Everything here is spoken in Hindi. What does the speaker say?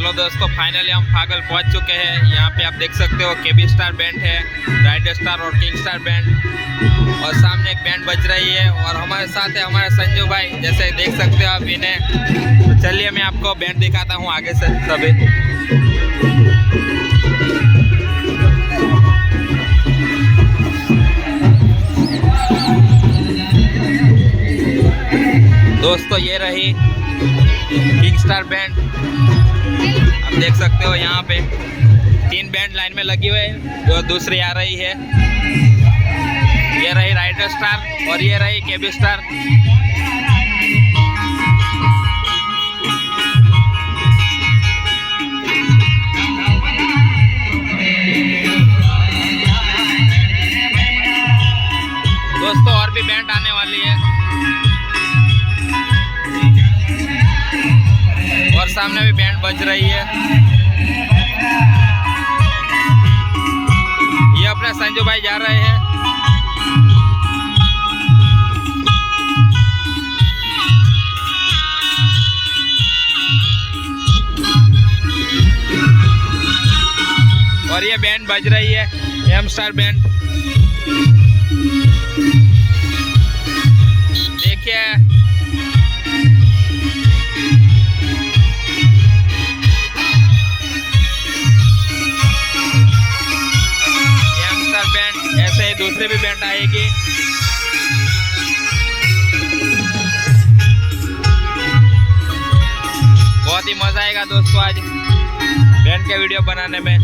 हेलो दोस्तों, फाइनली हम फागल पहुंच चुके हैं। यहाँ पे आप देख सकते हो केबी स्टार बैंड है, राइडर स्टार और किंग स्टार बैंड, और सामने एक बैंड बज रही है और हमारे साथ है हमारे संजू भाई, जैसे देख सकते हो आप इन्हें। तो चलिए मैं आपको बैंड दिखाता हूँ आगे से सभी। दोस्तों ये रही किंग स्टार बैंड, आप देख सकते हो यहाँ पे 3 बैंड लाइन में लगी हुई है, जो दूसरी आ रही है। ये रही राइडर स्टार और ये रही केबी स्टार। दोस्तों और भी बैंड आने वाली है और सामने भी बैंड बज रही है। ये अपने संजू भाई जा रहे हैं। और ये बैंड बज रही है एम स्टार बैंड। देखिए ऐसे ही दूसरे भी बैंड आएगी। बहुत ही मजा आएगा दोस्तों आज बैंड के वीडियो बनाने में।